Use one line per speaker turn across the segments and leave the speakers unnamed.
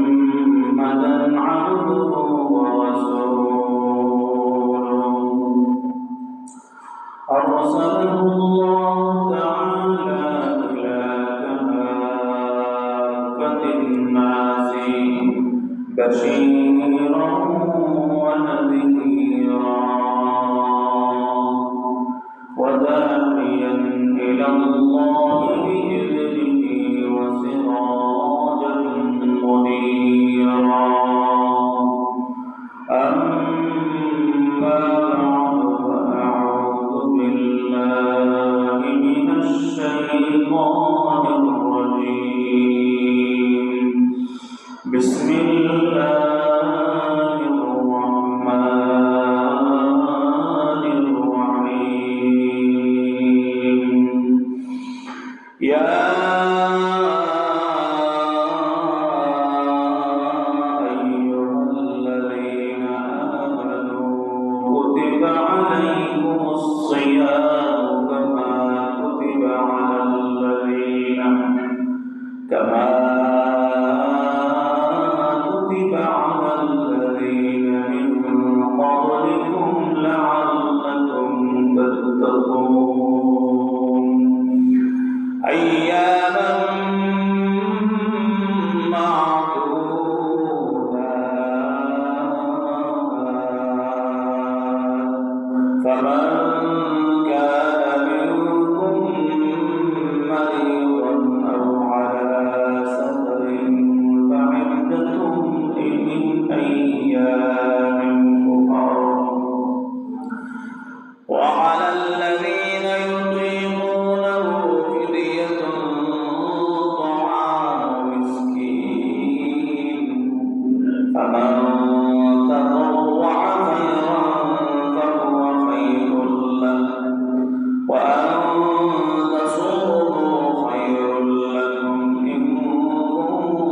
محمدا عبده ورسوله أرسله الله تعالى إلى كافة الناس بشيرا ونذيرا وداعيا إلى الله بإذنه وسراجا منيرا أما بعد فأعوذ بالله من الشيطان الرجيم بسم الله الرحمن الرحيم يا أيها الذين آمنوا كتب عليكم الصيام كما كتب على الذين من قبلكم لعلكم تتقون أياما معدودات فمن كان منكم مريضا أو على سفر فعدة من أيام أخر وعلى الذين يطيقونه فدية طعام مسكين فمن تطوع خيرا فهو خير له وأن تصوموا خير لكم إن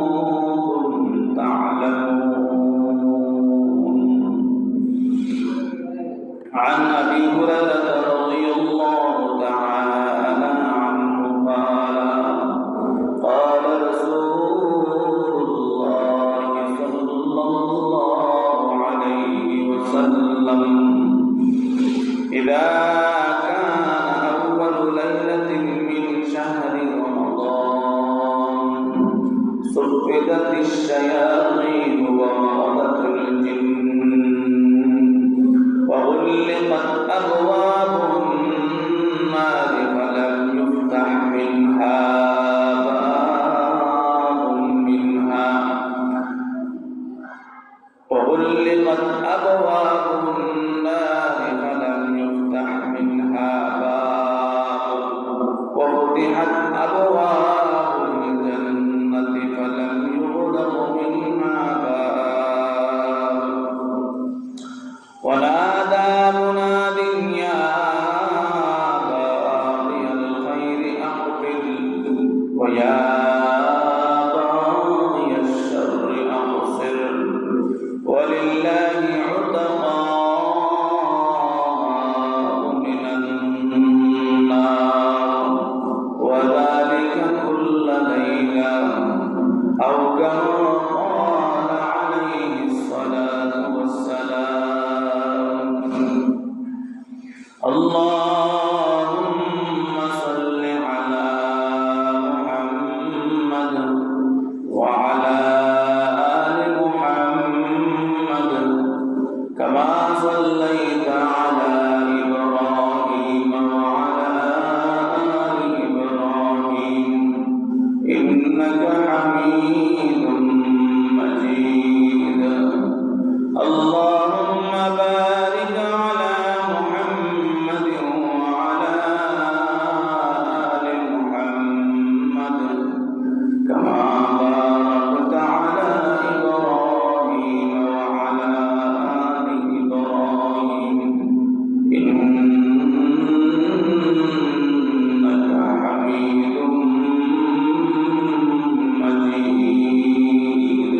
كنتم تعلمون عن أبي هريرة رضي الله تعالى عنه قال قال رسول الله صلى الله عليه وسلم إذا كان أول ليلة من شهر رمضان صفدت الشياطين ومرضت الجن وغلقت أبواب النار فلم يفتح منها باب منها وغلقت أبواب النار فلم يفتح منها باب وفتحت أبواب الجنة فلم يغلق منها باب ونادى مناد يا باغي الخير أقبل ويا باغي الشر أقصر ولله عتقاء من النار وذلك كل ليلة أو كما قال عليه الصلاة والسلام اللهم صل على محمد وعلى آل محمد كما صليت على إبراهيم وعلى آل إبراهيم إنك حميد مجيد اللهم بارك على محمد وعلى آل محمد كما باركت على إبراهيم وعلى آل إبراهيم إنك حميد مجيد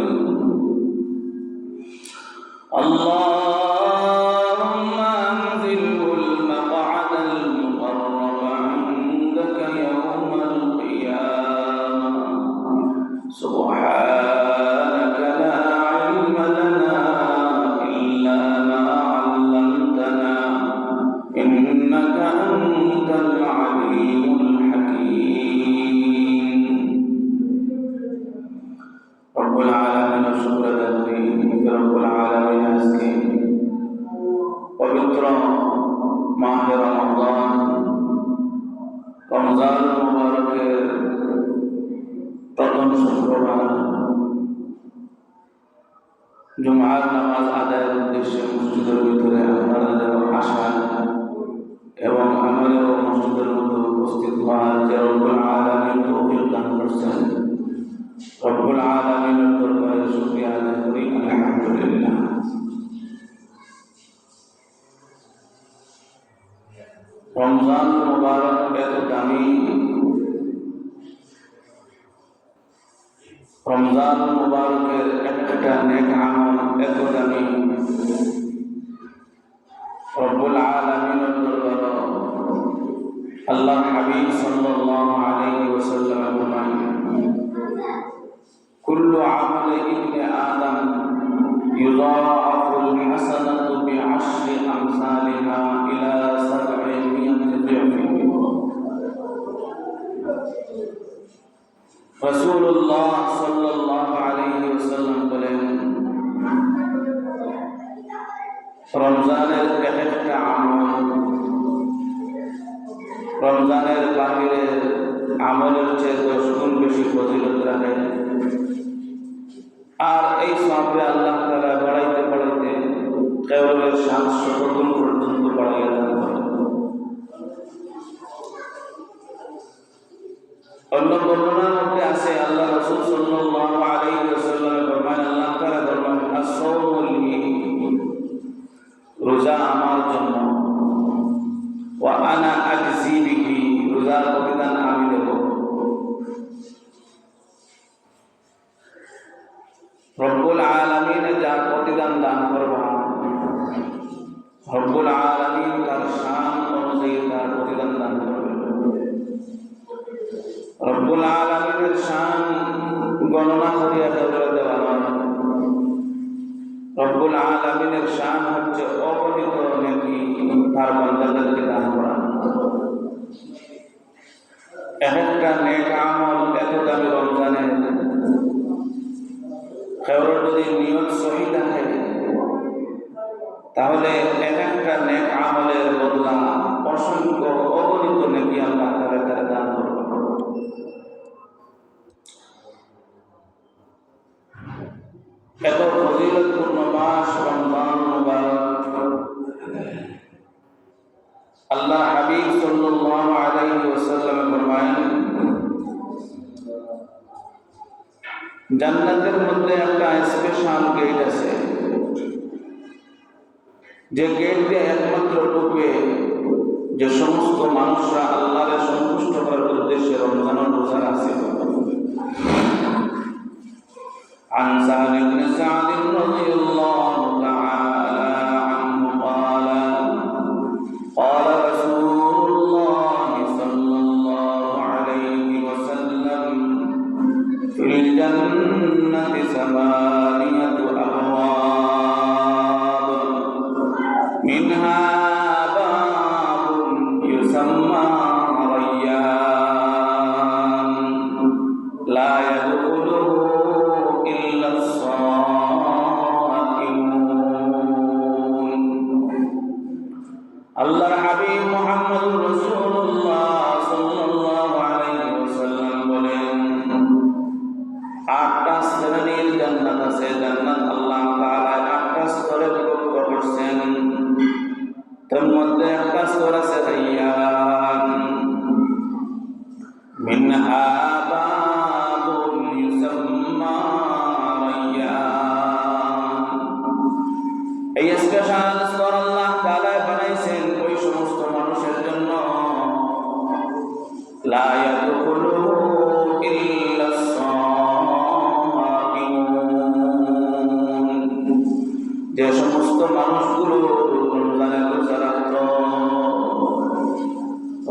اللهم أنزله المقعد المقرب عندك يوم القيامة سبحانك لا علم لنا إلا ما علمتنا إنك أنت العليم الحكيم رب العالمين شكر لله رب العالمين আজকে পবিত্র মাহ রমজান মুবারকের প্রথম শুক্রবার জুমার নামাজ আদায়ের উদ্দেশ্যে মসজিদের ভিতরে আপনাদের আসা এবং আমাদের মসজিদের মধ্যে উপস্থিত হওয়ার যে রব্বুল আলামিন তৌফিক দান করছেন রব্বুল আলামিনের দরবারে শুকরিয়া আদায় করি আলহামদুলিল্লাহ। রমজান মুবারক এত দামি, রমজান মুবারকের একটা নেক আমল এত দামি, রব্বুল আলামিনের দরবারে আল্লাহর হাবিব সাল্লাল্লাহু আলাইহি ওয়াসাল্লাম ফরমান কুল্লু আমালি ইবনে আদম ইউদাআফুল হাসানাতু বিআশরি আমসালিহা ইলা 700 দিফ। রাসূলুল্লাহ সাল্লাল্লাহু আলাইহি ওয়াসাল্লাম বলেন রমজানের একটা আমল রমজানের বাহিরের আমলের চেয়ে 10 গুণ বেশি ফজিলত রাখে। আর এই সওয়াবে আল্লাহ তাআলা বাড়াইতে বাড়াইতে কিয়ামতের 700 গুণ পর্যন্ত বাড়াইয়া দেন। অন্য বর্ণনার মধ্যে আছে আল্লাহ রাসূল সাল্লাল্লাহু আলাইহি ওয়াসাল্লাম ফরমান আল্লাহ তাআলা ফরমান as-সাওমু লি, রোজা আমার জন্য, ওয়া আনা আজজি বিহি, রোজার প্রতিদান আমি দেব। রব্বুল আলামিন যার প্রতিদান দান করবা রব্বুল আলামিন তার শান অনুযায়ী তার প্রতিদান দান করবে। রব্বুল আলামিনের শান গণনা করিয়া দেওয়া নয়। রব্বুল আলামিনের শান হচ্ছে অগণিত নেকি তার বান্দাদেরকে দান করা। একটা নেক আমল এত দামি রমজানে কেবল যদি নিয়ত সহি থাকে তাহলে একটা নেক আমলের বদলা অসংখ্য অগণিত নেকি আল্লাহ তাআলা দান করবে। এত ফজিলতপূর্ণ মাস রমজান মুবারক, আল্লাহ হাবিব সাল্লাল্লাহু আলাইহি ওয়াসাল্লাম ফরমায়েন জান্নাতের মধ্যে একটা স্পেশাল গেট আছে, যে গেট দিয়ে একমাত্র ঢুকবে যে সমস্ত মানুষরা আল্লাহরে সন্তুষ্ট করার উদ্দেশ্যে রমজানের রোজা রাখছে। عن سهل بن سعد رضي الله تعالى عنه قال قال رسول الله صلى الله عليه وسلم في الجنة 8 أبواب منها باب يسمى ريان لا يدخله إلا الصائمون। আল্লাহর হাবিব মুহাম্মদুর রাসূলুল্লাহ সাল্লাল্লাহু আলাইহি ওয়াসাল্লাম বলেন 8টা শ্রেণীর জান্নাত আছে। জান্নাত আল্লাহ তাআলা 8টা স্তরে বিভক্ত করেছেন। তার মধ্যে একটা স্তর আছে রাইয়ান, মিনহা বাবুন ইউসাম্মা রাইয়ান। এই স্পেশাল স্তর আল্লাহ তাআলা বানাইছেন ওই সমস্ত মানুষের জন্য লা ইয়াদখুলুহু ইল্লা الصائمون, যে সমস্ত মানুষগুলো রমজানের রোজা রাখত।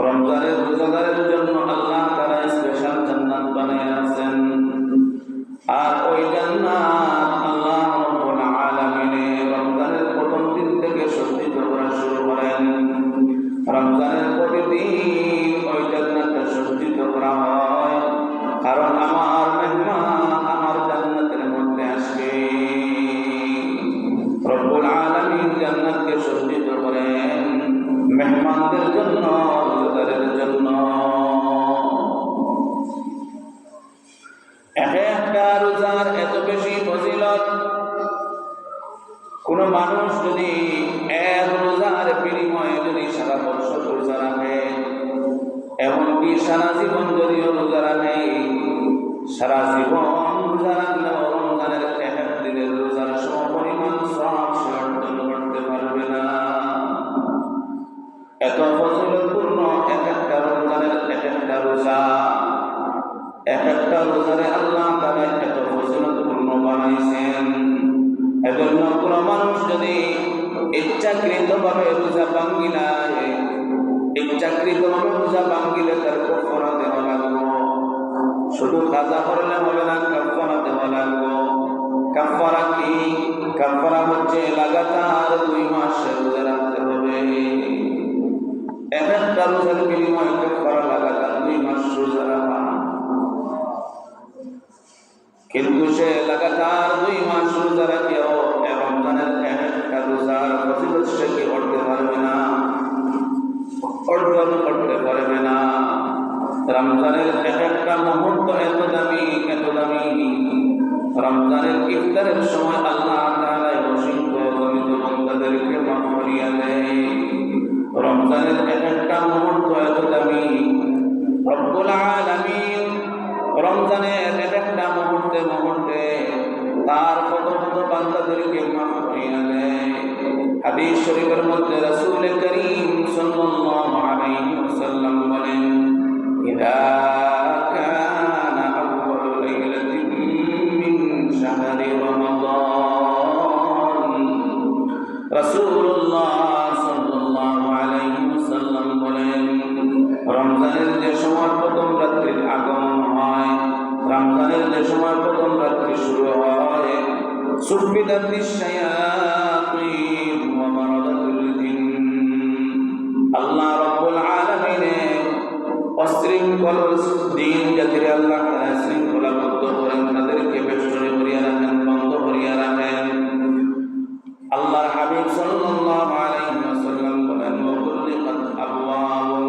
রমজানের রোজাদারের জন্য আল্লাহ তাআলা স্পেশাল জান্নাত আর ওই জান্নাত আল্লাহ রাব্বুল আলামিন রমজানের প্রথম দিন থেকে সজ্জিত করা শুরু করেন। রমজানের প্রতিদিন ওই জান্নাতে সজ্জিত করা হয়, কারণ আমার মেহমান আমার জান্নাতের মধ্যে আসবে। রব্বুল আলামিন জান্নাতকে সজ্জিত করেন মেহমানদের জন্য, রোজাদারের জন্য। একটা রোজার এত বেশি ফজিলত, কোন মানুষ যদি এক রোজার বিনিময়ে যদি সারা বছর রোজা রাখে, এমনকি সারা জীবন যদিও রোজা রাখে, সারা জীবন রোজা রাখলেও রমজানের এক দিনের রোজার সমপরিমাণ সওয়াব সে অর্জন করতে পারবে না। এত ফজিলতপূর্ণ এক একটা রমজানের এক একটা রোজা, এক একটা রোজারে আল্লাহ তাআলা এত ফজিলতপূর্ণ বানাইছেন। এজন্য কোন মানুষ যদি ইচ্ছাকৃতভাবে রোজা ভাঙ্গিলে রোজা ভাঙ্গিলে তার কাফারা দেওয়া লাগবে। শুধু কাজা করলে হবে না, কাফারা দেওয়া লাগবে। কাফারা কি? কাফারা হচ্ছে লাগাতার 2 মাস রোজা রাখতে হবে। এক একটা রোজার বিনিময়ে কাফারা লাগাতার 2 মাস রোজা রাখা। কিন্তু সে লাগাতার 2 মাস রোজা রাখেও রমজানের একটা রোজার ফজিলত সে কি করতে পারবে না, অর্জন করতে পারবে না। রমজানের একটা মুহূর্ত এত দামি, এত দামি। রমজানের ইফতারের সময় আল্লাহ তাআলা অসংখ্য গণিত বান্দাদেরকে মাফ করিয়া দেয়। রমজানের একটা মুহূর্ত এত দামি। রব্বুল আলামিন রমজানের একটা মুহূর্তে তার কত কত বান্দাদেরকে মাফ করিয়া দেয়। হাদিস শরীফের মধ্যে রাসূল করিম সাল্লাল্লাহু আলাইহি ওয়াসাল্লাম বলেন, ইদা কানা আউয়ালু লাইলাতিন মিন শাহরি রমাদান, রাসূলুল্লাহ সাল্লাল্লাহু আলাইহি ওয়াসাল্লাম বলেন, রমজানের যে সময় প্রথম রাত্রির আগমন হয়, রমজানের যে সময় প্রথম রাত্রি শুরু হয়, সুফিদাতিশ শায়াতিন ওয়া মারাদাতুল জিন, আল্লাহ রাব্বুল আলামিন অশৃঙ্খল জিন জাতির আল্লাহ তাআলা শৃঙ্খলাবদ্ধ করেন, তাদেরকে বেষ্টনী করিয়া রাখেন, বন্ধ করিয়া রাখেন। আল্লাহর হাবিব সাল্লাল্লাহু আলাইহি ওয়াসাল্লাম বলেন, ওয়াকুল্লিকাত আবওয়াবুন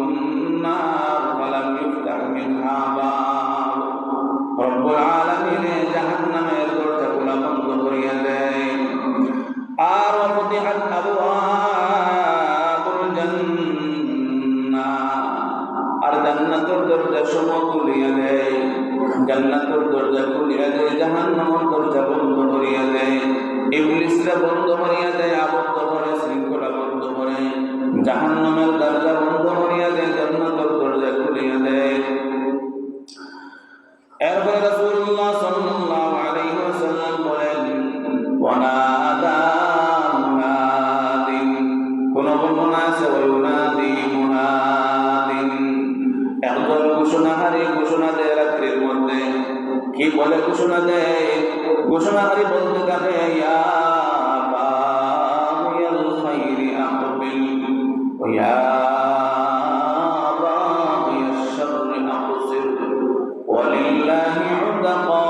নার ফালাম ইফতাহ মিনহা বাব, রব্বুল আলামিন জাহান্নামের দরজাগুলো বন্ধ করিয়া দেয়। আর ওয়াফতিহাত আবওয়াবুল জান্নাহ, আর জান্নাতের দরজা সমূহ খুলিয়া দেয়। জান্নাতের দরজা খুলিয়া দেয়, জাহান্নামের দরজা বন্ধ করিয়া দেয়। ইবলিসরা বন্ধ করিয়া দেয়, আবদ্ধ করে, শৃঙ্খলাবদ্ধ করে। জাহান্নামের দরজা বন্ধ করিয়া দেয়, জান্নাতের দরজা খুলিয়া দেয়। এরপরে রাসূলুল্লাহ সাল্লাল্লাহু আলাইহি ওয়াসাল্লাম বলেন, ওয়ানাদা মুনাদিন, কোন বর্ণনা আছে ওয়ানাদি মুনাদিন, একজন ঘোষণাকারী ঘোষণা দেয় রাত্রির মধ্যে। কি বলে ঘোষণা দেয়? ঘোষণাকারী বলতে থাকে, ইয়া বাগিয়াল খাইরি আকবিল ওয়া ইয়া বাগিয়াশ শাররি আকসির ওয়ালিল্লাহি উতাকা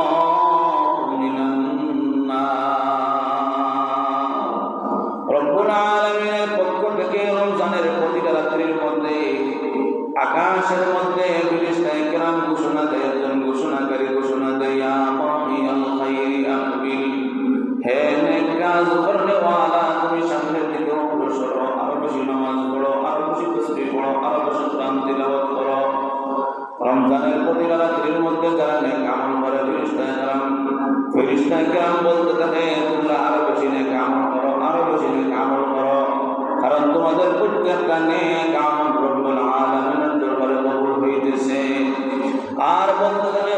মিনান নার। রব্বুল আলামিনের পক্ষ থেকে রমজানের প্রতিটা রাত্রির মধ্যে আকাশের মধ্যে ফেরেশতায়ে কিরাম ঘোষণা দেয়, একজন ঘোষণাকারী ঘোষণা দেয়, ইয়া বাগিয়াল খাইরি আকবিল, হে নেক কাজ করনেওয়ালা, তুমি সামনের দিকে অগ্রসর হও, আরো বেশি নামাজ পড়ো, আরো বেশি তাসবিহ পড়ো, আরো বেশি কোরআন তিলাওয়াত করো। রমজানের প্রতিটা রাত্রির মধ্যে যারা নেক আমল করে ফেরেশতায়ে কিরাম বলতে থাকে, তোমরা আরো বেশি নেক আমল করো, আরো বেশি নেক আমল করো, কারণ তোমাদের প্রত্যেকটা নেক আমল রব্বুল আলামিনের দরবারে কবুল হইতেছে। আর বলতে থাকে,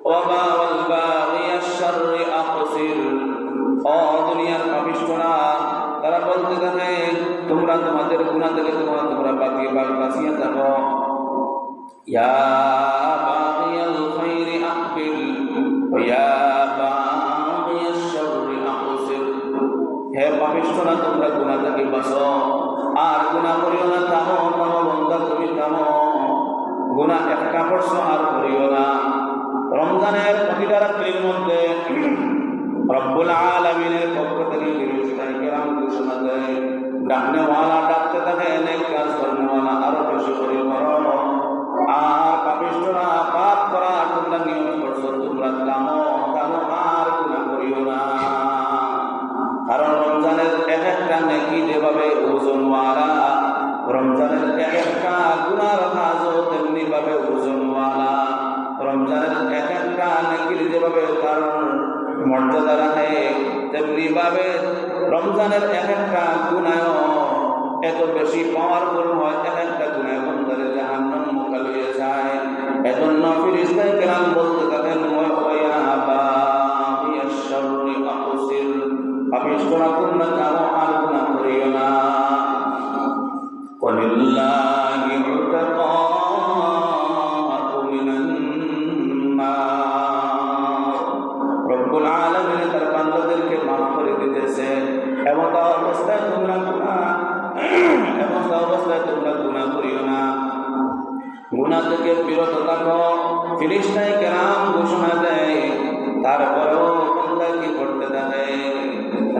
ওয়াল বাগিয়াশ শাররি আকসির, ও দুনিয়ার পাপিষ্ঠরা, তারা বলতে থাকে, তোমরা তোমাদের গুনাহ থেকে তোমরা বাঁচিয়ে থাকো। ইয়া বাগিয়াল খাইরি তোমরা থামো আর গুনাহ করিও না। কারণ রমজানের এক একটা নেকি যেভাবে ওজনওয়ালা, রমজানের এক একটা গুনার কাজও তেমনি ভাবে ওজনওয়ালা। রমজানের এক একটা নেকির যেভাবে তার মর্যাদা রাখে, তেমনি ভাবে রমজানের এক একটা গুনাহও এত বেশি পাওয়ারফুল হয়, এক একটা গুনাহ বন্দারে জাহান্নাম মুখে লইয়া যায়। এজন্য ফেরেশতায়ে কেরাম বলতে থাকেন, ওয়া বাগিয়াশ শাররি আকসির, পাপিষ্ঠরা তোমরা থামো আর গুনাহ করিও না। ওয়ালিল্লাহি উতকাউ মিনান নার, রব্বুল আলামিন তার বান্দাদেরকে মাফ করে দিতেছে এবং তা অবস্থায় তোমরা গুনাহ করিও না। গুনাহ থেকে বিরত থাকো। ফেরেশতায়ে কেরাম ঘোষণা দেয়, তারপরেও বান্দা কি করতে থাকে?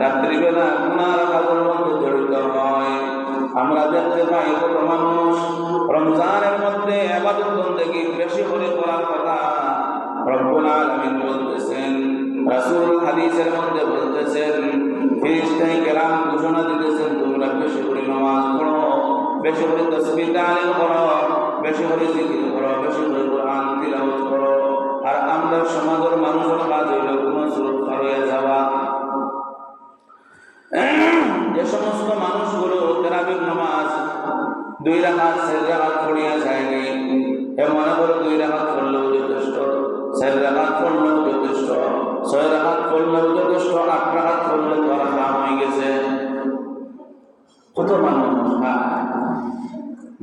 রাত্রিবেলা গুনার কাজের মধ্যে জড়িত হয়। আমরা দেখতে পাই কত মানুষ রমজানের মধ্যে ইবাদত বন্দেগী বেশি করে করার কথা রব্বুল আলামিন বলতেছেন, রাসূল হাদিসের মধ্যে বলতেছেন, ফেরেশতায়ে কেরাম ঘোষণা দিতেছেন, তোমরা বেশি করে নামাজ পড়ো, বেশি করে তাসবিহ তাহলিল করো, বেশি করে জিকির করো, বেশি করে কোরআন তিলাওয়াত করো। আর আমরা সমাজের মানুষের কাজ হইল কোনো সুরক্ষা হয়ে যাওয়া। যে সমস্ত মানুষগুলো তারাবির নামাজ 2 রাকাত 4 রাকাত পড়িয়া যায়নি, এ মনে করে 2 রাকাত পড়লেও যথেষ্ট, 4 রাকাত পড়লেও যথেষ্ট, 6 রাকাত পড়লেও যথেষ্ট, 8 রাকাত পড়লে তো আর কাম হয়ে গেছে। কত মানুষ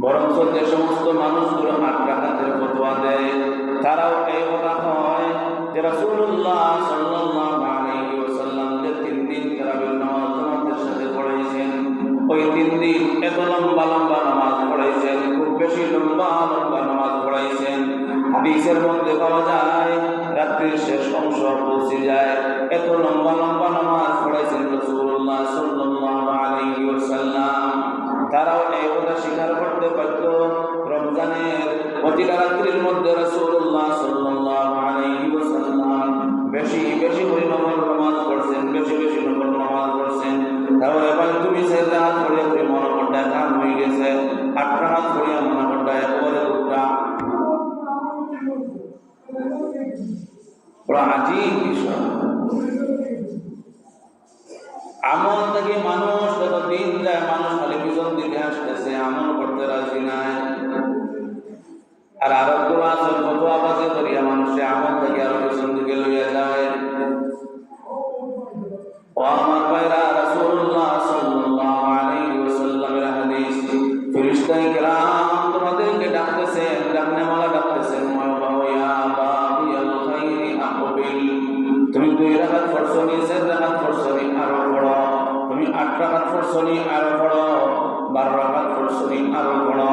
বরঞ্চ যে সমস্ত মানুষগুলো 8 রাকাতের ফতোয়া দেয়, তারাও এই কথা কয় যে রাসূলুল্লাহ সাল্লাল্লাহু আলাইহি ওয়াসাল্লাম যে 3 দিন তারাবির নামাজ তোমাদের সাথে পড়াইছেন, ওই 3 দিন এত লম্বা লম্বা নামাজ পড়াইছেন, খুব বেশি লম্বা লম্বা নামাজ পড়াইছেন। হাদিসের মধ্যে পাওয়া যায় রাত্রির শেষ অংশ পৌঁছে যায়, এত লম্বা লম্বা নামাজ পড়াইছেন রাসূলুল্লাহ সাল্লাল্লাহু আলাইহি ওয়াসাল্লাম। তারাও এই কথা স্বীকার করতে পারত, রমজানের প্রতিটা রাত্রির মধ্যে রাসূলুল্লাহ সাল্লাল্লাহু আলাইহি ওয়াসাল্লাম বেশি বেশি করে নফল নামাজ পড়ছেন, বেশি বেশি নফল নামাজ পড়ছেন। তাহলে ভাই তুমি 4 রাকাত পড়ে তুমি মনে করতে কাম হয়ে গেছে, 8 রাকাত পড়ে মনে করতে একেবারে দুটা। বড় আজীব বিষয়। আমল থেকে মানুষ যত দিন যায়, মানুষ খালি পিছন দিকে আসতেছে, আমল করতে রাজি নাই। আর আরো আছে কত আবাজে করিয়া মানুষের আমল থেকে আরো পিছন দিকে লইয়া যায়। ও আমার ভাইরা, রাসূলুল্লাহ সাল্লাল্লাহু আলাইহি ওয়াসাল্লামের হাদিস, ফেরেশতায়ে কেরাম তোমাদেরকে ডাকতেছেন, ডাকনেওয়ালা ডাকতেছেন, ওয়া বাগিয়াল খাইরি আকবিল, তুমি 2 রাকাত পড়ছনি, 4 রাকাত পড়ছনি, আরো পড়ো। তুমি 8 রাকাত পড়ছনি, আরো পড়ো। 12 রাকাত পড়ছনি, আরো পড়ো।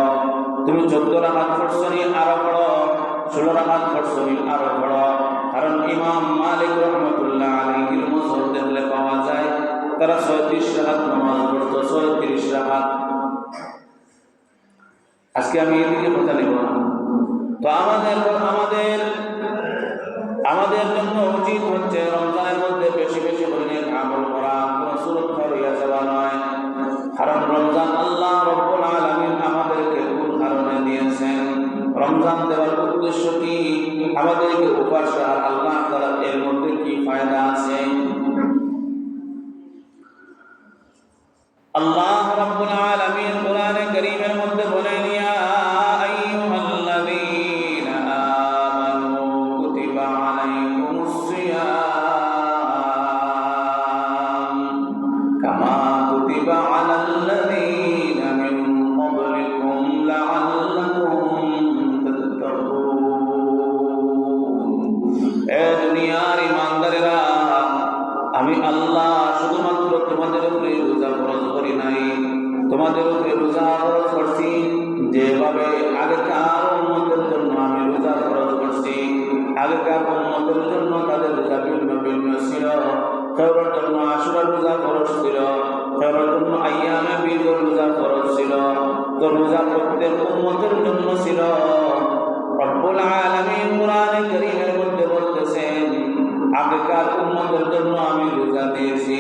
তুমি 14 রাকাত পড়ছনি, আরো পড়ো। 16 রাকাত পড়ছনি, আরো পড়ো। কারণ ইমাম মালিক রাহমাতুল্লাহ আলাইহির মুসনাদ দেখলে পাওয়া যায় তারা 36 রাকাত নামাজ পড়তো, 36 রাকাত। আজকে আমি এদিকে কথা নেব না। তো আমাদের জন্য উচিত হচ্ছে রমজানের মধ্যে বেশি বেশি করে আমল করা, কোনো সুরক্ষা হইয়া যাওয়া নয়। কারণ রমজান আল্লাহ রব্বুল আলামিন আমাদেরকে কোন কারণে দিয়েছেন, রমজান দেওয়ার উদ্দেশ্য কি, আমাদেরকে উপাস আর আল্লাহ তাআলা এর মধ্যে কি ফায়দা আছে। আল্লাহ রব্বুল আলামিন কোরআনে কারীমের মধ্যে বলেন, ইয়া আইয়ুহাল্লাযীনা আমানু কুতিবা আলাইকুমুস সিয়াম কামা কুতিবা আলাল্লাযীনা মিন ক্বাবলিকুম লাআল্লাকুম তাত্তাকুন। এ দুনিয়ার ঈমানদারেরা, আমি আল্লাহ শুধুমাত্র তোমাদের উপরে রোজা ফরজ করি নাই, তোমাদের উপরে রোজা ফরজ করছি যেভাবে আগেকার উম্মতের জন্য আমি রোজা ফরজ করছি। আগেকার উম্মতের জন্য তাদের রোজা ভিন্ন ভিন্ন ছিল। কারোর জন্য আশুরার রোজা ফরজ ছিল, কারোর জন্য আইয়ামে বীজের রোজা ফরজ ছিল। তো রোজা প্রত্যেক উম্মতের জন্য ছিল। রব্বুল আলামিন কোরআনে কারীমের মধ্যে বলতেছেন, উম্মতের জন্য আমি রোজা দিয়েছি,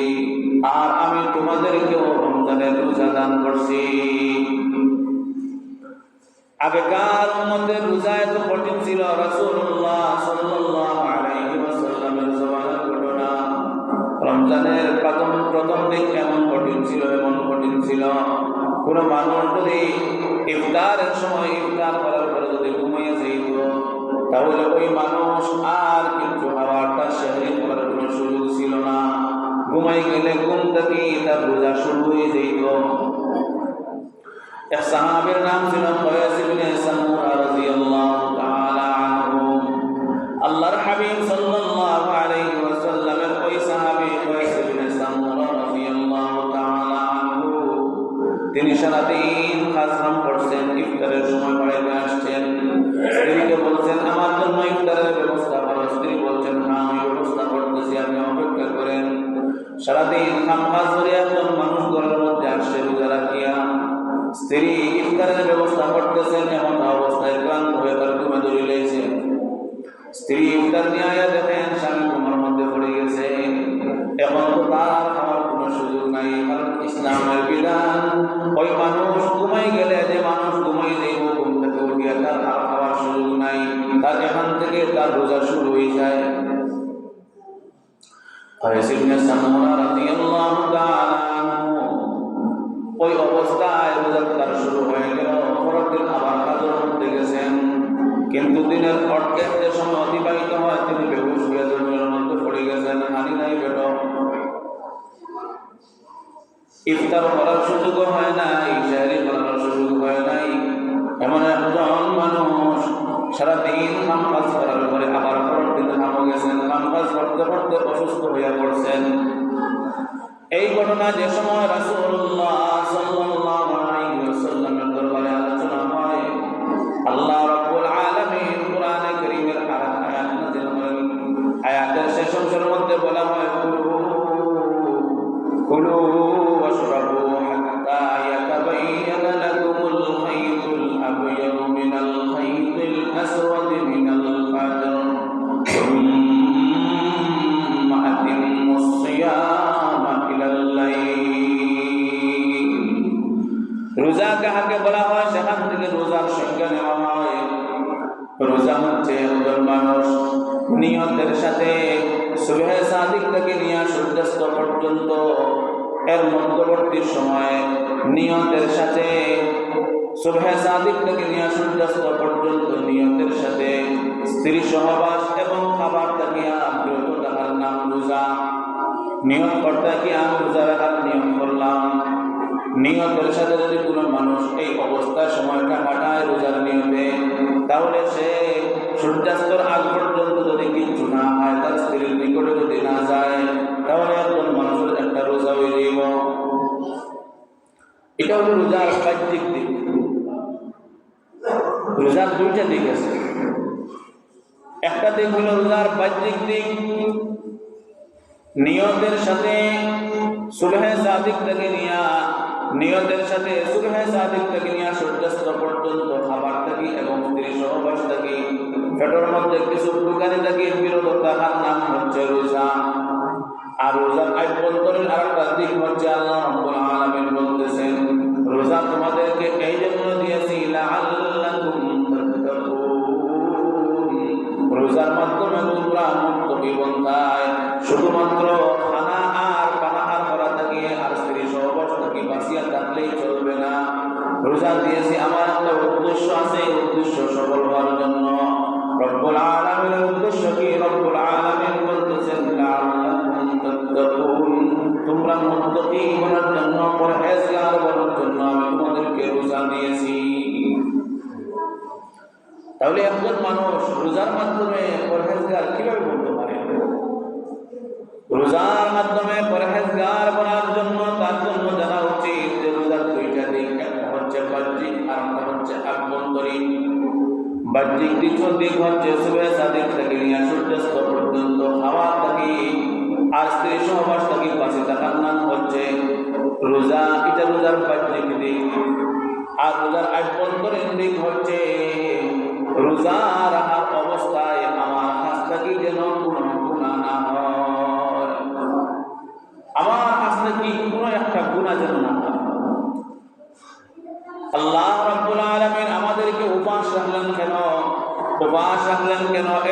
আর আমি তোমাদেরকেও রমজানের রোজা দান করছি। আগেকার উম্মতের রোজা এত কঠিন ছিল, রাসূলুল্লাহ সাল্লাল্লাহু আলাইহি ওয়াসাল্লামের জমানার ঘটনা। রমজানের প্রথম দিন এমন কঠিন ছিল, কোন মানুষ যদি ইফতারের সময় ইফতার করার পরে যদি ঘুমিয়ে যেত, তাহলে ওই মানুষ আর কিন্তু খাবারটা সেহরি করার কোনো সুযোগ ছিল না। ঘুমাই গেলে ঘুম থেকে তার রোজা শুরু হয়ে যেত। এক সাহাবীর নাম ছিল কয়েস ইবনে সামূরা রাদিয়াল্লাহু তাআলা আনহু। আল্লাহর হাবিব সাল্লাল্লাহু আলাইহি ওয়াসাল্লামের ওই সাহাবী কয়েস ইবনে সামূরা রাদিয়াল্লাহু তাআলা আনহু, তিনি সারাদিন হাজরাম করছেন, ইফতারের সময় বাড়িতে আসছেন। স্ত্রীকে বলছেন আমার জন্য ইফতারের ব্যবস্থা করো। স্ত্রী বলছেন হ্যাঁ আমি ব্যবস্থা করতেছি, আপনি অপেক্ষা করেন। সারাদিন কাজ করে একজন মানুষ ঘরের মধ্যে আসছে রোজা রাখিয়া, স্ত্রী ইফতারের ব্যবস্থা করতেছেন, এমন অবস্থায় ক্লান্ত হয়ে তার ঘুমে ধরিলেছে। স্ত্রী ইফতার নিয়ে আয়া দেখেন স্বামী ঘুমের মধ্যে পড়ে গেছে। এখন তো তার খাওয়ার কোনো সুযোগ নাই, কারণ ইসলামের বিধান ওই মানুষ ঘুমাই গেলে, যে মানুষ ঘুমাই যাইব ঘুম থেকে উঠিয়া তার আর খাওয়ার সুযোগ নাই, তার এখান থেকে তার রোজা শুরু হয়ে যায়। কয়েস ইবনে সামূরা রাদিয়াল্লাহু তাআলা আনহু ওই অবস্থায় রোজা তার শুরু হয়ে গেল। পরের দিন আবার কাজের মধ্যে গেছেন, কিন্তু দিনের অর্ধেক যে সময় অতিবাহিত হয় তিনি বেহুশ হয়ে জমির মধ্যে পড়ে গেছেন, হানি নাই পেট। ইফতার করার সুযোগ হয় নাই, সেহরি করার সুযোগ হয় নাই। এমন একজন মানুষ সারাদিন কাজ করার পরে আবার পরের দিন হামও গেছেন, কাজ করতে করতে অসুস্থ হয়ে পড়ছেন। এই ঘটনা যে সময় রাসূলুল্লাহ সাল্লাল্লাহু আলাইহি ওয়াসাল্লামের দরবারে আলোচনা হয়, আল্লাহ রাব্বুল আলামিন কোরআনে কারীমের আয়াত নাযিল করেন। আয়াতের শেষ অংশের মধ্যে বলা হয় কুলু ওয়াশরাবু হাত্তা ইয়াতাবাyyana লাকুমুল খায়তুল আবয়াদু মিনাল খায়তিল আসওয়াদি মিনাল ফাজর সুম্মা আতিম্মুস সিয়াম। রোজা কাহাকে বলা হয়, সেখান থেকে রোজার সংজ্ঞা নেওয়া হয়। রোজা হচ্ছে একজন মানুষ নিয়তের সাথে সুবহে সাদিক থেকে নিয়ে সূর্যাস্ত পর্যন্ত এর মধ্যবর্তী সময় নিয়তের সাথে সুবহে সাদিক থেকে নিয়ে সূর্যাস্ত পর্যন্ত নিয়তের সাথে স্ত্রী সহবাস এবং খাবার থেকে বিরত থাকার নাম রোজা। নিয়ত করতে কি আমি রোজা রাখার নিয়ম করলাম, নিয়তের সাথে যদি কোনো মানুষ এই অবস্থার সময়টা কাটায় রোজার নিয়তে, তাহলে সে সূর্যাস্তর আগ পর্যন্ত যদি কিছু না হয়, তার স্ত্রীর নিকটে যদি না যায়, তাহলে একজন মানুষের একটা রোজা হয়ে যাইব। এটা হলো রোজার বাহ্যিক দিক। রোজার দুইটা দিক আছে। একটা দিক হলো রোজার বাহ্যিক দিক, নিয়তের সাথে সুবহে সাদিক থেকে নিয়া সূর্যাস্ত পর্যন্ত খাবার থাকি এবং স্ত্রী সহবাস থাকি, পেটের মধ্যে কিছু প্রকারে থাকি বিরত থাকার নাম হচ্ছে রোজা। আর রোজার আভ্যন্তরীণ আরেকটা দিক হচ্ছে আল্লাহ রাব্বুল আলামিন বলতেছেন রোজা তোমাদেরকে এই জন্য দিয়েছি লাআল্লাকুম তাত্তাকুন, রোজার মাধ্যমে তোমরা মুত্তাকি বন্ধায় শুধুমাত্র খানা আর পানাহার করা থাকে আর স্ত্রী সহবাস থেকে বাঁচিয়া থাকলেই চলবে না। রোজা দিয়েছি আমার একটা উদ্দেশ্য আছে, উদ্দেশ্য সফল হওয়ার জন্য। রব্বুল আলামিনের উদ্দেশ্য কি? রব্বুল আলামিন বলতেছেন লাআল্লাকুম তাত্তাকুন, তোমরা মুত্তাকি হওয়ার জন্য, পরহেজগার হওয়ার জন্য আমি তোমাদেরকে রোজা দিয়েছি। তাহলে একজন মানুষ রোজার মাধ্যমে পরহেজগার কিভাবে বলতে পারে? রোজার মাধ্যমে পরহেজগার বনার জন্য তার জন্য জানা উচিত যে রোজার দুইটা দিক, একটা হচ্ছে বাহ্যিক আর একটা হচ্ছে আভ্যন্তরীণ। বাহ্যিক দিক হচ্ছে সুবহে সাদিক থেকে নিয়ে সূর্যাস্ত পর্যন্ত খাওয়া থাকি আর স্ত্রী সহবাস থাকি বাঁচে থাকার নাম হচ্ছে রোজা। এটা রোজার বাহ্যিক দিক। আর রোজার আভ্যন্তরীণ দিক হচ্ছে রোজা রাখার অবস্থায় আমার কাছ থেকে যেন কোনো গুনাহ না হয়।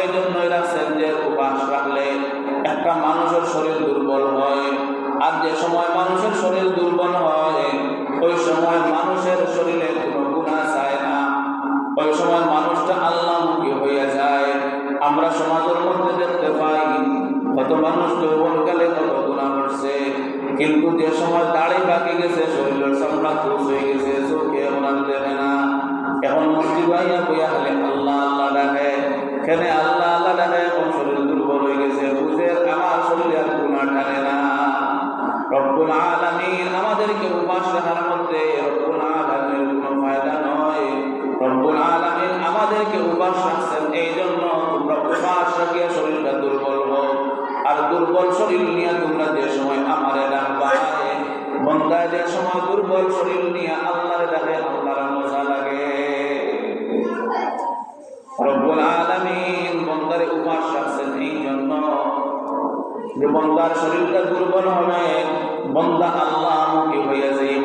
এই জন্যই রাখছেন যে উপবাস রাখলে একটা মানুষের শরীর দুর্বল হয়, আর যে সময় মানুষের শরীর দুর্বল হয় ওই সময় মানুষের শরীরে কোনো গুনাহ চায় না, ওই সময় মানুষটা আল্লাহমুখী হয়ে যায়। আমরা সমাজের মধ্যে দেখতে পাই কত মানুষ যৌবনকালে কত গুনাহ করছে, কিন্তু যে সময় দাড়ি পাকে গেছে, শরীরের চামড়া খুশ হয়ে গেছে, চোখে ওনার দেখে না, এখন মসজিদ ভাইয়া বইয়া হলে আল্লাহ আল্লাহ ডাকে, এখানে আল্লাহ আল্লাহ ডাকে, এখন শরীর দুর্বল হয়ে গেছে, বুঝে আমার শরীরে আর গুনাহ টানে না। রব্বুল আলামিন আমাদেরকে উপবাস রাখার মধ্যে রব্বুল আলামিনের কোনো ফায়দা নয়। রব্বুল আলামিন আমাদেরকে উপবাস রাখছেন এই জন্য তোমরা উপবাস রাখিয়া শরীরটা দুর্বল হোক, আর দুর্বল শরীর নিয়ে তোমরা যে সময় আমারে ডাকবা, বান্দা যে সময় দুর্বল শরীর নিয়ে আল্লাহর ডাকে আল্লাহর মজা লাগে। রব্বুল আলামিন বান্দারে উপবাস রাখছেন এই জন্য যে বান্দার শরীরটা দুর্বল হবে, বান্দা আল্লাহমুখী হইয়া যাইব।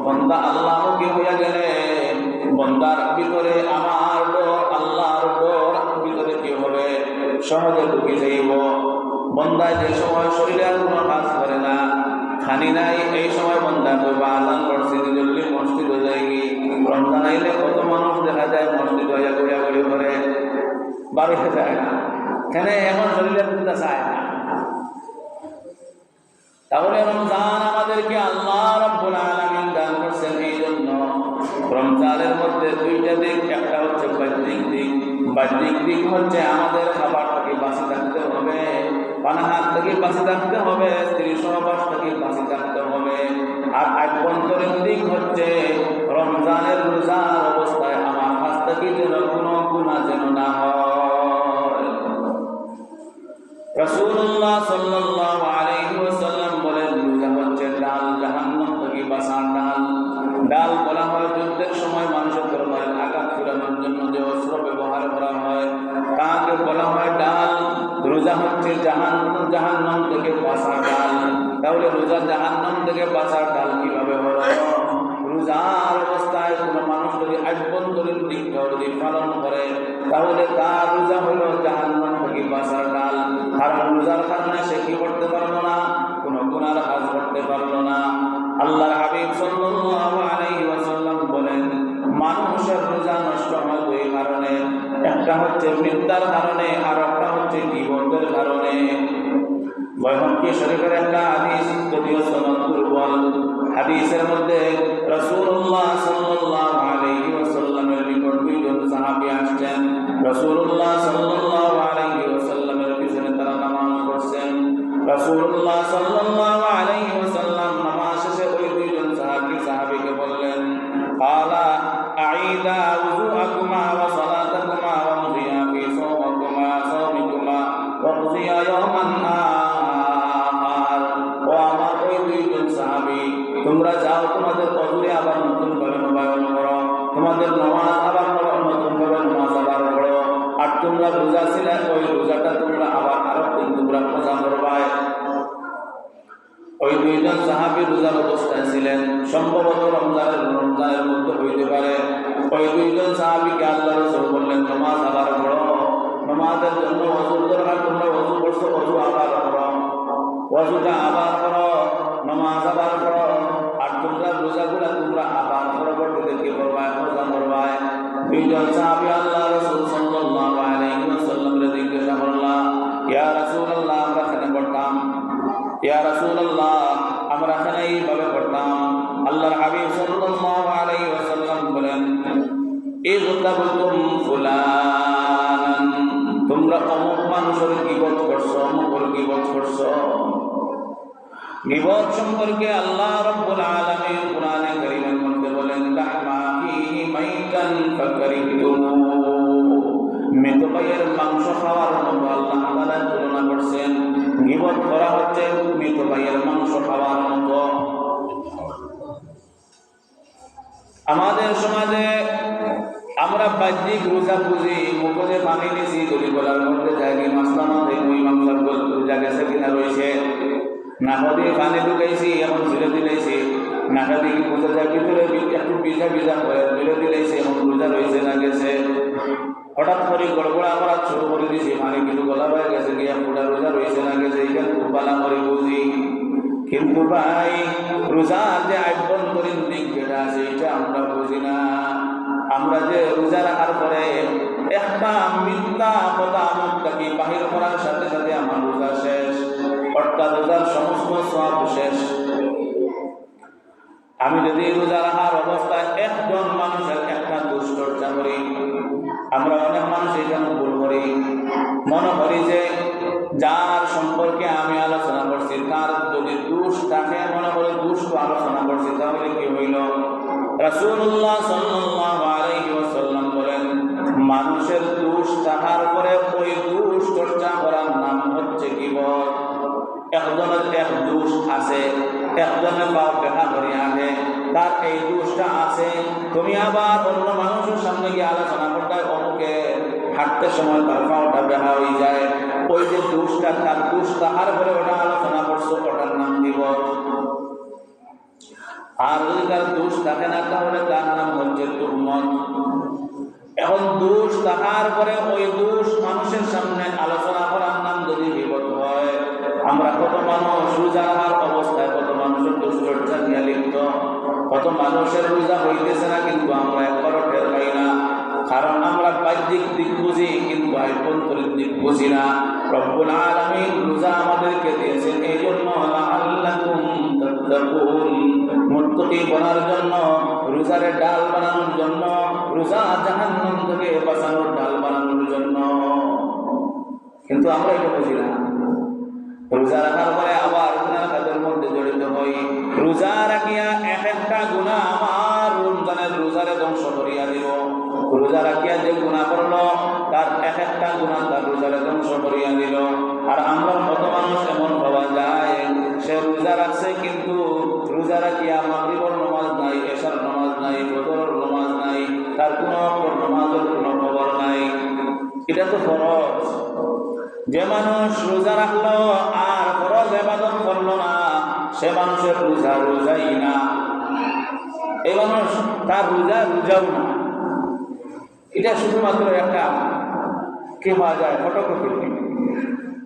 বান্দা আল্লাহমুখী হইয়া গেলে বান্দার ভিতরে আমার ডর, আল্লাহর ডর ভিতরে কি হবে, সহজে ঢুকে যাইব। বান্দা যে সময় শরীরে আর কোনো কাজ করে না, খানি নাই, এই সময় বান্দা কইবা আযান করছে জলদি মসজিদে যাই। রমজান আইলে কত মানুষ দেখা যায় মসজিদ হইয়া ঘুরাঘুরি করে, বাড়িতে যায় না, এখানে এখন শরীরে দুধটা চায় না। তাহলে রমজান আমাদেরকে আল্লাহ রাব্বুল আলামিন দান করছেন এই জন্য। রমজানের মধ্যে দুইটা দিক, একটা হচ্ছে বাহ্যিক দিক। বাহ্যিক দিক হচ্ছে আমাদের খাবার থেকে বাঁচে থাকতে হবে, পানাহার থেকে বাঁচে থাকতে হবে, স্ত্রী সহবাস থেকে বাঁচে থাকতে হবে। আর আভ্যন্তরীণ দিক হচ্ছে রমজানের রোজার অবস্থায় আমার কাছ থেকে যেন কোনো গুনাহ যেন না হয়। রাসূলুল্লাহ সাল্লাল্লাহু আলাইহি ওয়াসাল্লাম বলেন রোজা হচ্ছে ডাল, জাহান্নাম থেকে বাঁচার ডাল। ডাল বলা হয় যুদ্ধের সময় মানুষের তরবারির আঘাত ফেরানোর জন্য যে অস্ত্র ব্যবহার করা হয় তাকে বলা হয় ডাল। রোজা হচ্ছে জাহান্নাম থেকে বাঁচার ডাল। তাহলে রোজা জাহান্নাম থেকে বাঁচার ডাল কিভাবে হলো? রোজার অবস্থায় কোনো মানুষ যদি আভ্যন্তরীণ দিকটাও যদি পালন করে তাহলে তার রোজা হলো জাহান্নাম থেকে বাঁচার ডাল। কারণ রোজার কারণে সে কি করতে পারলো না, কোনো গুনার কাজ করতে পারলো না। আল্লাহর হাবিব সাল্লাল্লাহু আলাইহি ওয়াসাল্লাম বলেন মানুষের রোজা নষ্ট হয় দুই কারণে, একটা হচ্ছে মিথ্যার কারণে আর একটা হচ্ছে গীবতের কারণে। বাইহাকী শরীফের একটা হাদিস, যদিও সনদ দুর্বল, হাদিসের মধ্যে রাসূলুল্লাহ সাল্লাল্লাহু আলাইহি ওয়াসাল্লামের নিকট দুইজন সাহাবী আসছেন। রাসূলুল্লাহ সাল্লাল্লাহু আলাইহি ওয়াসাল্লামের পিছনে তারা নামাজ পড়ছেন। রাসূলুল্লাহ সাল্লাল্লাহু আলাইহি ওয়াসাল্লাম নামাজ শেষে ওই দুইজন সাহাবীকে বললেন, ক্বালা আঈদা উযুআকুমা ওয়া সালাতাকুমা ওয়া মুদিয়া ফি সাওমিকুমা ওয়া কুযিয়া ইয়াওমান আখার। ও আমার ওই দুইজন সাহাবী, তোমরা যাও তোমাদের ওযুরে আবার নতুন ভাবে নবায়ন করো, তোমাদের নামাজ আবার নতুন ভাবে নামাজ আবার পড়ো, আর তোমরা রোজা ছিলে ওই রোজাটা তোমরা আবার আরো দিন তোমরা রোজা করবা। ওই দুইজন সাহাবী রোজার অবস্থায় ছিলেন, সম্ভবত রমজানের মধ্যে হইতে পারে। ওই দুইজন সাহাবীকে আল্লাহ রাসূল বললেন নামাজ আবার পড়ো, নামাজের জন্য ওযুর দরকার, তোমরা ওযু করছো ওযু আবার করো, ওযুটা আবার করো, নামাজ আবার করো, আর তোমরা রোজাগুলা তোমরা আবার পরবর্তীতে কি করবা, রোজা করবা। দুইজন সাহাবী আল্লাহ রাসূল সাল্লাল্লাহু আলাইহি ওয়াসাল্লামের জিজ্ঞাসা করলেন, ইয়া রাসূলুল্লাহ আমরা কেন করতাম? ইয়া রাসূলুল্লাহ আমরা কেন এইভাবে করতাম? আল্লাহর হাবিব সাল্লাল্লাহু আলাইহি ওয়াসাল্লাম বলেন, ইযতাবতুম ফুলানান, তোমরা অমুক মানুষের গীবত করছো, অমুকের গীবত করছো। গীবত সম্পর্কে আল্লাহ রাব্বুল আলামিন কুরআনে কারীমের মধ্যে বলেন, লাহমা ফীহি মাইতান ফাকারিতুমু, মৃত ভাইয়ের মাংস খাওয়ার মতো আল্লাহ তাআলা তুলনা করছেন। গীবত করা হচ্ছে মৃত ভাইয়ের মাংস খাওয়ার মতো। আমাদের সমাজে আমরা বাহ্যিক রোজা বুঝি, মুখে পানি নিছি, গলি গলার মধ্যে জায়গি মাসলাম ওই মাংসের রোজা গেছে কিনা রয়েছে, নাকা দিয়ে পানি ঢুকাইছি, এখন ঝুলে দিলেছি, নাকা দিয়ে বোঝা যায় ভিতরে একটু ভিজা ভিজা করে ঝুলে দিলেছি, এখন রোজা রয়েছে না গেছে। হঠাৎ করে গড়গড়া করা শুরু করে দিয়েছি, মানে কিছু গলা হয়ে গেছে, গিয়া পুরা রোজা রয়েছে না গেছে, এখানে খুব বালা করে বুঝি। কিন্তু ভাই রোজার যে আভ্যন্তরীণ দিক যেটা আছে এটা আমরা বুঝি না। আমরা যে রোজা রাখার পরে একটা মিথ্যা কথা মুখটাকে বাহির করার সাথে সাথে আমার রোজা শেষ, অর্থাৎ রোজার সমস্ত সব শেষ। আমি যদি রোজা রাখার অবস্থায় একজন মানুষের একটা দুশ্চর্চা করি, আমরা অনেক মানুষ এখানে ভুল করি, মনে করি যে যার সম্পর্কে আমি আলোচনা করছি তার যদি দোষ থাকে, মনে করে দোষ আলোচনা করছি, তাহলে কি হইল? রাসূলুল্লাহ সাল্লাল্লাহু আলাইহি ওয়াসাল্লাম বলেন, মানুষের দোষ থাকার পরে ওই দোষ চর্চা করার নাম হচ্ছে গীবত। একজনের এক দোষ আছে, একজনের পাও দেখা করে আগে, তার এই দোষটা আছে, তুমি আবার অন্য মানুষের সামনে গিয়ে আলোচনা করতে অমুকে হাঁটতে সময় তার পাওটা দেখা হয়ে যায়, ওই যে দোষটা, তার দোষ তাহার পরে ওটা আলোচনা করছো, ওটার নাম গীবত। আর যদি তার দোষ থাকে না তাহলে তার নাম হচ্ছে তুহমত। এখন দোষ তাহার পরে ওই দোষ মানুষের সামনে আলোচনা করার নাম যদি গীবত হয়, আমরা কত মানুষ রোজা রাখার অবস্থায় কত মানুষের দুশ্চর্চা নিয়ে লিপ্ত, কত মানুষের রোজা হইতেছে না কিন্তু আমরা একবারও টের পাই না। কারণ আমরা বাহ্যিক দিক বুঝি কিন্তু আভ্যন্তরীণ দিক বুঝি না। রব্বুল আলামিন রোজা আমাদেরকে দিয়েছেন এই জন্য, লাআল্লাকুম তাত্তাকুন, মুত্তাকি বানার জন্য, রোজারে ডাল বানানোর জন্য, রোজা জাহান্নাম থেকে বাঁচানোর ডাল বানানোর জন্য। কিন্তু আমরা এটা বুঝি না। রোজা রাখার পরে আবার গুনাহ কাজের মধ্যে জড়িত হই। রোজা রাখিয়া এক একটা গুনাহ আমার রমজানের রোজারে ধ্বংস করিয়া দিব। রোজা রাখিয়া যে গুনাহ করলো তার এক একটা গুনাহ তার রোজারে ধ্বংস করিয়া দিল। আর আমরা কত মানুষ এমন পাওয়া যায়, সে রোজা রাখছে কিন্তু রোজা রাখিয়া মাগরিবের নামাজ নাই, এশার নামাজ নাই, ফজরের নামাজ নাই, তার কোনো নামাজের কোনো খবর নাই। এটা তো ফরজ। যে মানুষ রোজা রাখলো আর ফরজ ইবাদত করলো না, সে মানুষের রোজা রোজাই না। এই মানুষ তার রোজা রোজাও না। এটা শুধুমাত্র একটা কে পাওয়া যায় ফটোকপি,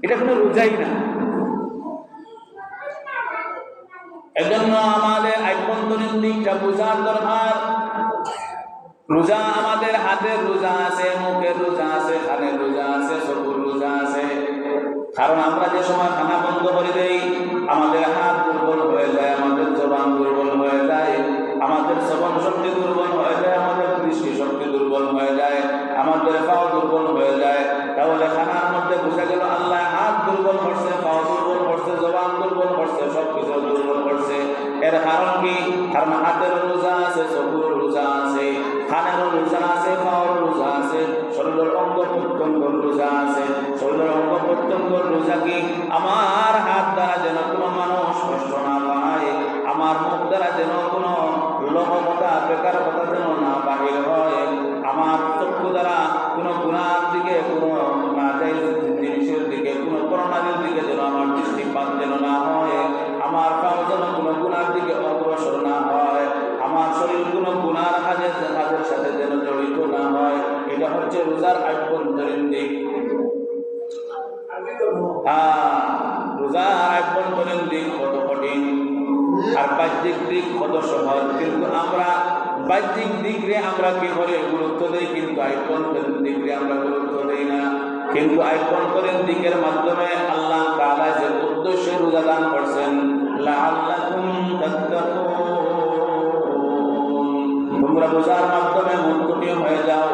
এটা কোনো রোজাই না। এজন্য আমাদের আভ্যন্তরীণ দিকটা বোঝার দরকার। রোজা আমাদের হাতের রোজা আছে, মুখের রোজা আছে, কানের রোজা আছে, চোখের রোজা আছে। কারণ আমরা যে সময় খানা বন্ধ করে দেই, আমাদের হাত দুর্বল হয়ে যায়, আমাদের জবান দুর্বল হয়ে যায়, আমাদের শ্রবণ শক্তি দুর্বল হয়ে যায়, আমাদের দৃষ্টি শক্তি দুর্বল হয়ে যায়, আমাদের পাও দুর্বল হয়ে যায়। তাহলে খানার মধ্যে বোঝা গেল আল্লাহ হাত দুর্বল করছে, পাও দুর্বল করছে, জবান দুর্বল করছে, সবকিছু দুর্বল করছে। এর কারণ কি? কারণ হাতের রোজা আছে, চোখের রোজা আছে, কানেরও রোজা আছে, পাওয়ার রোজা আছে, শরীরের অঙ্গ প্রত্যঙ্গের রোজা আছে। শরীরের অঙ্গ প্রত্যঙ্গের রোজা কি? আমার হাত দ্বারা যেন কোনো মানুষ কষ্ট না পায়, আমার মুখ দ্বারা যেন কোনো লোককতা বেকার কথা যেন না বাহির হয়, আমার চক্ষু দ্বারা কোনো গুনার দিকে, কোনো নাজায়েজ জিনিসের দিকে, কোনো করোনাদের দিকে যেন আমার দৃষ্টিপাত যেন না হয়, আমার পাও যেন কোনো গুনার দিকে অগ্রসর না হয়, আমার শরীর কোনো গুনার কাজের সাথে যেন জড়িত না হয়। এটা হচ্ছে রোজার আভ্যন্তরীণ দিক। রোজার আভ্যন্তরীণ দিক কত কঠিন আর বাহ্যিক দিক কত সহজ। কিন্তু আমরা বাহ্যিক দিকে আমরা কি করে গুরুত্ব দেই, কিন্তু আভ্যন্তরীণ দিকে আমরা গুরুত্ব দেই না। কিন্তু আভ্যন্তরীণ দিকের মাধ্যমে আল্লাহ তাআলা যে উদ্দেশ্যে রোজা দান করছেন, লাআল্লাকুম তাত্তাকুন, তোমরা রোজার মাধ্যমে মুত্তাকি হয়ে যাও,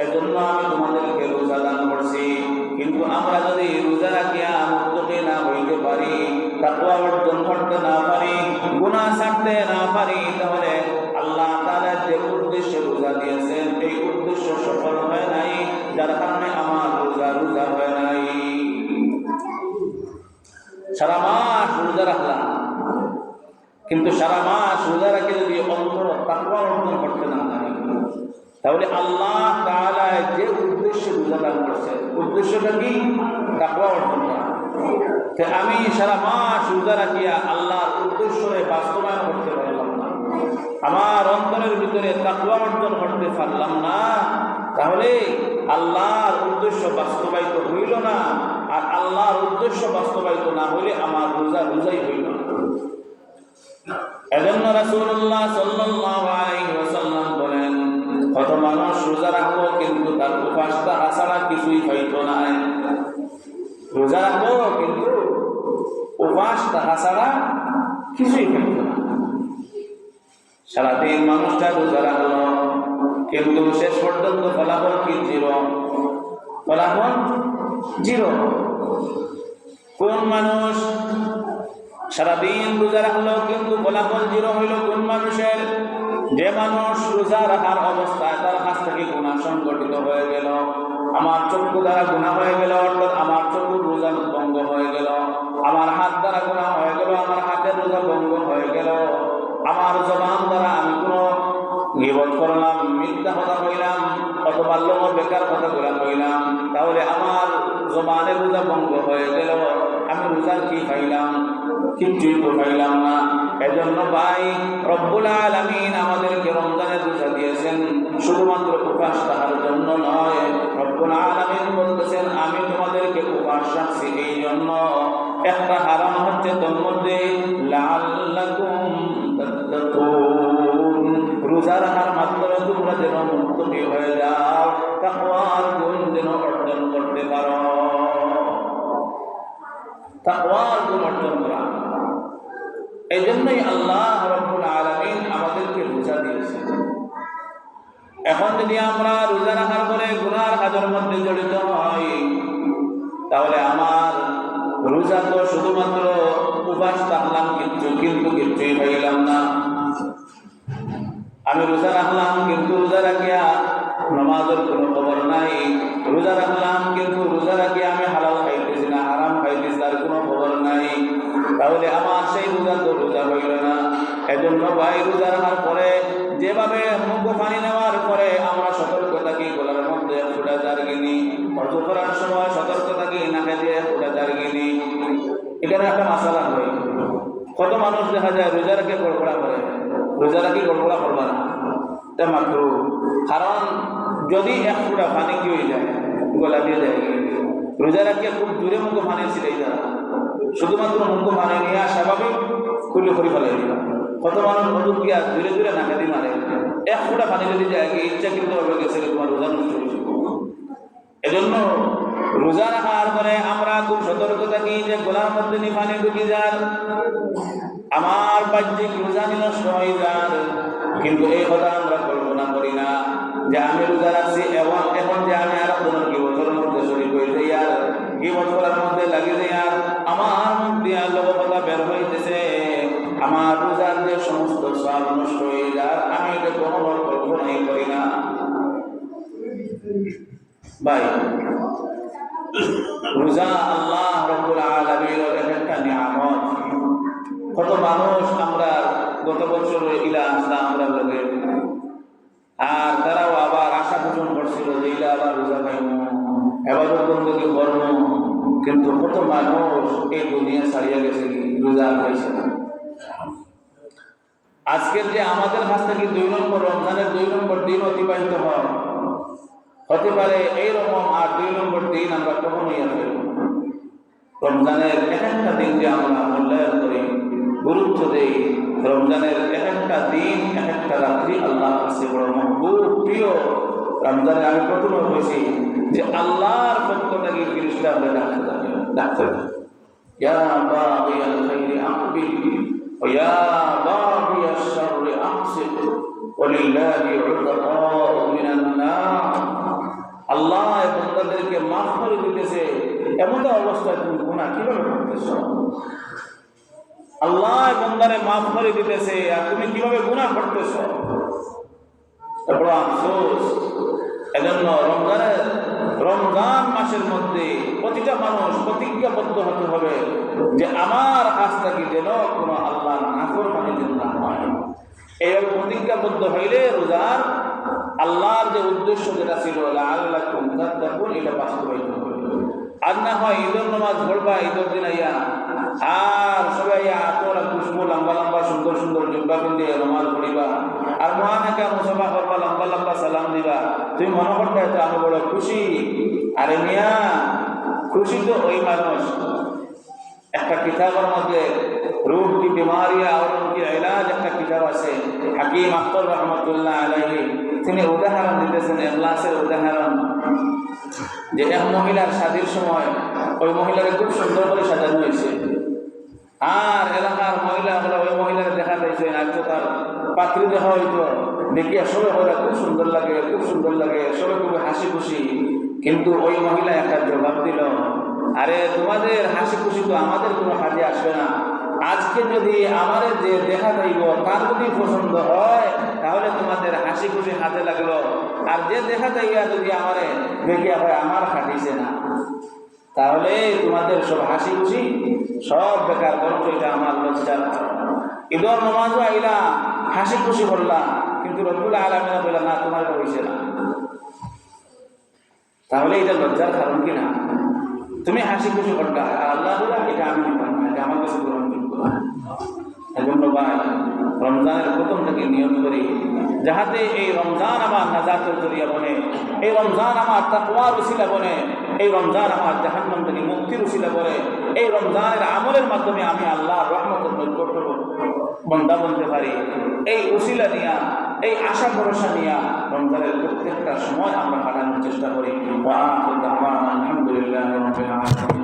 এজন্য আমি তোমাদেরকে রোজা দান করছি। কিন্তু আমরা যদি রোজা রাখিয়া মুত্তাকি না হইতে পারি, তাকওয়া অর্জন করতে না পারি, গুনাহ ছাড়তে না পারি, তাহলে আল্লাহ তাআলা যে উদ্দেশ্যে রোজা দিয়েছেন এই উদ্দেশ্য সফল হয় নাই, যার কারণে আমার রোজা রোজা হয় নাই। সারা মাস রোজা রাখলাম, কিন্তু সারা মাস রোজা রাখে যদি অন্তর তাকওয়া অর্জন করতে না পারি, তাহলে আল্লাহ তাআলা যে উদ্দেশ্যে রোজা দান করছেন উদ্দেশ্যটা কি? তাকওয়া অর্জন করা। আমি সারা মাস রোজা রাখিয়া আল্লাহর উদ্দেশ্যে বাস্তবায়ন করতে পারলাম না, আমার অন্তরের ভিতরে তাকওয়া অর্জন করতে পারলাম না, তাহলে আল্লাহর উদ্দেশ্য বাস্তবায়িত হইল না। আর আল্লাহর উদ্দেশ্য বাস্তবায়িত না হইলে আমার রোজা রোজাই হইল না। এজন্য রাসূলুল্লাহ সাল্লাল্লাহু আলাইহি ওয়াসাল্লাম বলেন, কত মানুষ রোজা রাখবো কিন্তু তার উপাসটা ছাড়া কিছুই হইতো না। রোজা রাখবো কিন্তু উপাসটা ছাড়া কিছুই হইতো না। সারাদিন মানুষটা রোজা রাখলো কিন্তু শেষ পর্যন্ত ফলাফল কি? জিরো। ফলাফল জিরো। কোন মানুষ সারাদিন রোজা রাখলো কিন্তু ফলাফল জিরো হইল? কোন মানুষের? যে মানুষ রোজা রাখার অবস্থায় তার কাছ থেকে গুনাহ সংঘটিত হয়ে গেল। আমার চক্ষু দ্বারা গুনাহ হয়ে গেল, অর্থাৎ আমার চক্ষুর রোজা ভঙ্গ হয়ে গেল। আমার হাত দ্বারা গুনাহ হয়ে গেল, আমার হাতের রোজা ভঙ্গ হয়ে গেল। আমার জবান দ্বারা আমি কোনো গীবত করলাম, মিথ্যা কথা কইলাম, অথবা লঙ্গর বেকার কথা কইলাম, তাহলে আমার জবানের রোজা ভঙ্গ হয়ে গেল। আমি রোজার কি পাইলাম? কিচ্ছুই তো পাইলাম না। এজন্য ভাই, রব্বুল আলামিন আমাদেরকে রমজানের রোজা দিয়েছেন শুধুমাত্র উপাস তাহার জন্য নয়। রব্বুল আলামিন বলতেছেন, আমি তোমাদেরকে উপাস রাখছি এই জন্য। একটা হারাম হচ্ছে তোর মধ্যে, লাআল্লাকুম তাত্তাকুন, রোজা রাখার মাধ্যমে তোমরা যেন মুত্তাকি হয়ে যাও, তাকওয়ার গুণ যেন অর্জন করতে পারো। তাকওয়ার গুণ অর্জন করা, এই জন্যই আল্লাহ রাব্বুল আলামিন আমাদেরকে রোজা দিয়েছেন। এখন যদি আমরা রোজা রাখার পরে গুনার কাজের মধ্যে জড়িত হই, তাহলে আমার রোজা তো শুধুমাত্র উপাস থাকলাম কিন্তু কিছুই পাইলাম না। আমি রোজা রাখলাম কিন্তু রোজা রাখিয়া নামাজের কোনো খবর নাই। রোজা রাখলাম কিন্তু রোজা রাখিয়া আমি হালাল খাইতেছি না হারাম খাইতেছি তার কোনো খবর নাই। তাহলে আমার সেই রোজা তো রোজা হইল না। এজন্য ভাই, রোজা রাখার পরে যেভাবে মুখ পানি নেওয়ার পরে আমরা সতর্ক থাকি গলার মধ্যে ফুটা জারগিনি, অজু করার সময় সতর্ক থাকি নাকে দিয়ে ফুটা জারগিনি। এখানে একটা মাসালা হয়, কত মানুষ দেখা যায় রোজা রাখে গড়গড়া করে। রোজা রাখি গড়গড়া করবা না, এটা মাকরুহ। কারণ যদি এক ফুটা পানি কি হয়ে যায়, গলা দিয়ে যায়। রোজা রাখিয়া খুব দূরে মুখ পানি ছিলাই যারা, শুধুমাত্র মুখ পানি নিয়ে স্বাভাবিক খুলে করে ফেলাই দিবা। কত মানুষ মধুর গিয়া দূরে দূরে নাকে দিয়ে মারে। এক ফুটা পানি যদি যায়, ইচ্ছা কিন্তু হবে গেছে তোমার রোজা নষ্ট হয়েছে। এজন্য রোজা রাখার পরে আমরা খুব সতর্ক থাকি যে গলার মধ্যে নি পানি ঢুকি যার, আমার বাহ্যিক রোজা নষ্ট হয়ে যার। কিন্তু এই কথা আমরা কল্পনা করি না যে আমি রোজা রাখছি এবং এখন যে আমি আর কোনো গীবতের মধ্যে শরীর হয়ে যাই, আর গীবত করার মধ্যে লাগে যাই, আর আমার মুখ দিয়ে লোভতা বের হইতেছে, আমার রোজার যে সমস্ত সব নষ্ট হয়ে যায়। আমি এটা কোনো কল্পনাই করি না ভাই। রোজা আল্লাহ রাব্বুল আলামিনের একটা নিয়ামত। কত মানুষ আমরা গত বছর ইলা আসলাম আমরা লোকে, আর তারাও আবার আশা পোষণ করছিল যে ইলা আবার রোজা পাইব, এবাদত বন্দী করব, কিন্তু কত মানুষ এই দুনিয়া ছাড়িয়ে গেছে, রোজা পাইছে না। আজকের যে আমাদের কাছ থেকে 2 নম্বর রমজানের 2 নম্বর দিন অতিবাহিত হয়, হতে পারে এইরকম আর 2 নম্বর দিন আমরা কখনোই আসবো। রমজানের একটা দিন যে আমরা মূল্যায়ন করি, গুরুত্ব দেই, রমজানের একটা দিন একটা রাত্রি আল্লাহ কাছে বড় মহবুব প্রিয়। রমজানে আমি প্রথমে বলছি যে আল্লাহর পক্ষ থেকে ফেরেশতা আমরা ডাকতে ইয়া বাগিয়াল খাইরি আকবিল ওয়া ইয়া বাগিয়াশ শাররি আকসির ওয়ালিল্লাহি উতকাউ মিনান নার। আল্লাহ বান্দাদেরকে মাফ করে দিতেছে, এমন অবস্থায় তুমি গুনাহ কিভাবে করতেছ? আল্লাহ বান্দারে মাফ করে দিতেছে আর তুমি কিভাবে গুনাহ করতেছ? বড় আফসোস। এজন্য রমজান মাসের মধ্যে প্রতিটা মানুষ প্রতিজ্ঞাবদ্ধ হতে হবে যে আমার কাছ থেকে যেন কোনো আল্লাহর নাফরমানি যেন না হয়। এইভাবে প্রতিজ্ঞাবদ্ধ হইলে রোজার আল্লাহর যে উদ্দেশ্য যেটা ছিল লাআল্লাকুম তাত্তাকুন, এটা বাস্তবায়িত হবে। আর না হয় ঈদের নামাজ পড়বা, ঈদের দিন আইয়া আর সবাই আতর পুষ্প লম্বা লম্বা সুন্দর সুন্দর জুব্বা পিন্ধে নামাজ পড়িবা, আর মহানাকা মুসাফা করবা, লম্বা লম্বা সালাম দিবা, তুমি মনে করবে তো আমি বড় খুশি। আরে মিয়া, খুশি তো ওই মানুষ। একটা কিতাবের মধ্যে রূহ কি বিমারিয়া আর উনকি ইলাজ একটা কিতাব আছে, হাকিম আখতার রহমতুল্লাহ আলাইহি তিনি উদাহরণ দিতেছেন, ইখলাসের উদাহরণ, যে এক মহিলার শাদীর সময় ওই মহিলাকে খুব সুন্দর করে সাজানো হয়েছে, আর এলাকার মহিলাগুলো ওই মহিলাকে দেখা দিয়েছে, আজকে তার পাত্রী দেখা হইতো, দেখিয়া সবাই বলে খুব সুন্দর লাগে, খুব সুন্দর লাগে, সবাই খুবই হাসি খুশি। কিন্তু ওই মহিলা একটা জবাব দিল, আরে তোমাদের হাসি খুশি তো আমাদের কোনো কাজে আসবে না। আজকে যদি আমাদের যে দেখা যাইব তার যদি পছন্দ হয় তাহলে তোমাদের হাসি খুশি হাতে লাগলো, আর যে দেখা যাইয়া যদি আমারে দেখিয়া হয় আমার খাটিছে না, তাহলে তোমাদের সব হাসি খুশি সব বেকার। বরং এটা আমার লজ্জার কারণ। ঈদের নামাজও আইলা হাসি খুশি করলাম, কিন্তু রব্বুল আলামিন বললেন না, তোমার হইছে না। তাহলে এটা লজ্জার কারণ কিনা? তুমি হাসি খুশি করতা, আল্লাহ বলে এটা আমি নিতাম না, এটা আমার কাছে গ্রহণযোগ্য না। এজন্য ভাই, রমজানের প্রথম থেকে নিয়ত করি যাহাতে এই রমজান আমার নাজাতের জরিয়া বনে, এই রমজান আমার তাকওয়ার উসিলা বনে, এই রমজান আমার জাহান্নাম থেকে মুক্তির উসিলা বনে, এই রমজানের আমলের মাধ্যমে আমি আল্লাহর রহমতের নৈকট্য বন্দা বলতে পারি। এই উসিলা নিয়া, এই আশা ভরসা নিয়া রমজানের প্রত্যেকটা সময় আমরা কাটানোর চেষ্টা করি। ওয়া আখিরু দাওয়ানা আলহামদুলিল্লাহি রাব্বিল আলামিন।